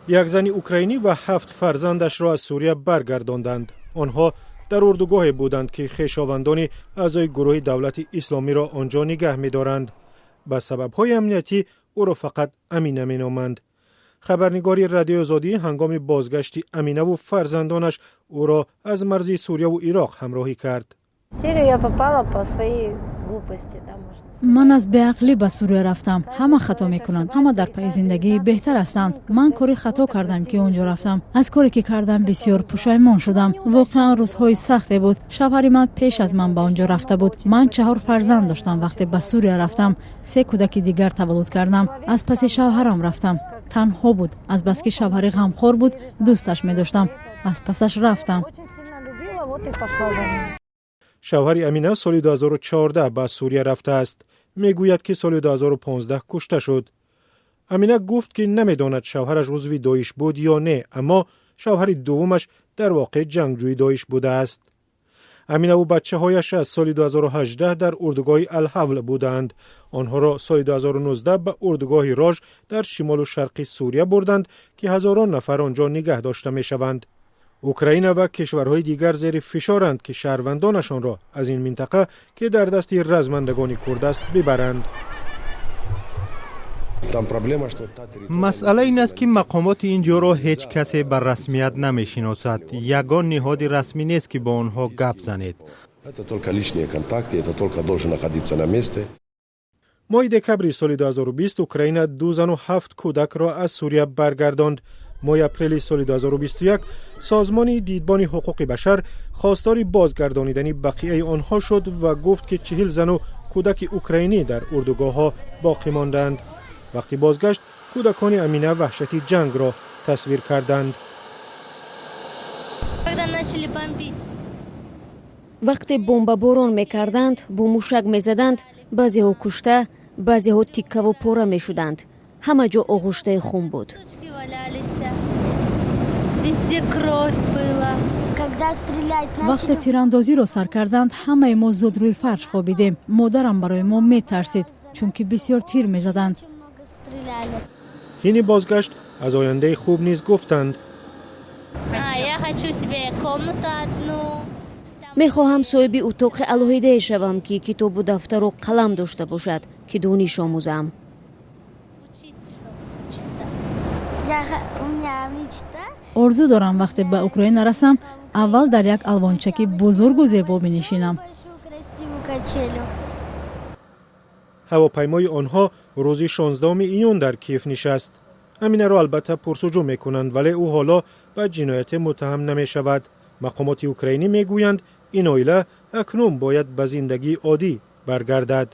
یک زن اوکراینی و 7 فرزندش را از سوریه برگرداندند. آنها در اردوگاهی بودند که خویشاوندان اعضای گروه دولت اسلامی را آنجا نگه می‌دارند. به سبب‌های امنیتی او را فقط امینه می‌نامند. خبرنگاری رادیو آزادی هنگام بازگشت امینه و فرزندانش او را از مرزی سوریه و عراق همراهی کرد. من از بی‌عقلی به سوریه رفتم. همه خطا میکنند. همه در پی زندگی بهتر هستند. من کاری خطا کردم که اونجا رفتم. از کاری که کردم بسیار پشیمان شدم. واقعا روزهای سختی بود. شوهر من پیش از من به اونجا رفته بود. من 4 فرزند داشتم وقتی به سوریه رفتم. 3 کودک دیگر تولد کردم. از پس شوهرم رفتم. تنها بود. از بس که شوهر غمخوار بود دوستش می داشتم. از پسش رفتم. شوهر امینه سال 2014 به سوریه رفته است. میگوید که سال 2015 کشته شد. امینه گفت که نمیداند شوهرش عضو داعش بود یا نه، اما شوهر دومش در واقع جنگجوی داعش بوده است. امینه و بچه‌هایش از سال 2018 در اردوگاه الحول بودند. آنها را سال 2019 به اردوگاه راژ در شمال و شرق سوریه بردند که هزاران نفر آنجا نگه داشته می‌شوند. اوکراین و کشورهای دیگر زیر فشارند که شهروندانشان را از این منطقه که در دست رزمندگان کرد است ببرند. مسئله این است که مقامات اینجا را هیچ کسی بر رسمیت نمی‌شناسد. یگان نهاد رسمی نیست که با آنها گپ زنید. ماه دکبر سال 2020 اوکراین 2 زن و 7 کودک را از سوریه برگرداند. ماه اپریل سال 2021 سازمان دیدبان حقوق بشر خواستار بازگردانیدن بقیه آنها شد و گفت که 40 زن و کودک اوکراینی در اردوگاه‌ها باقی ماندند. وقتی بازگشت کودکان امینه وحشت جنگ را تصویر کردند. وقتی بمباران میکردند، با موشک میزدند، بعضی ها کشته، بعضی ها تیکه و پاره میشدند. همه جا آغشته خون بود. وقتی تیراندازی را سر کردند همه ما زود روی فرش خوابیدیم. مادرم برای ما میترسید چون که بسیار تیر میزدند. این بازگشت از آینده خوب نیز گفتند. میخواهم صاحب اتاق الهیده شوم که کتاب و دفتر و قلم داشته باشد که دانش آموزم. آرزو دارم وقتی به اوکراین رسم اول در یک الوانچک بزرگ و زیبا بنشینم. هواپیمای آنها روز 16 ایون در کیف نشست. امینه را البته پرسجو میکنند ولی او حالا به جنایت متهم نمی شود. مقامات اوکراینی میگویند این عائله اکنون باید به زندگی عادی برگردد.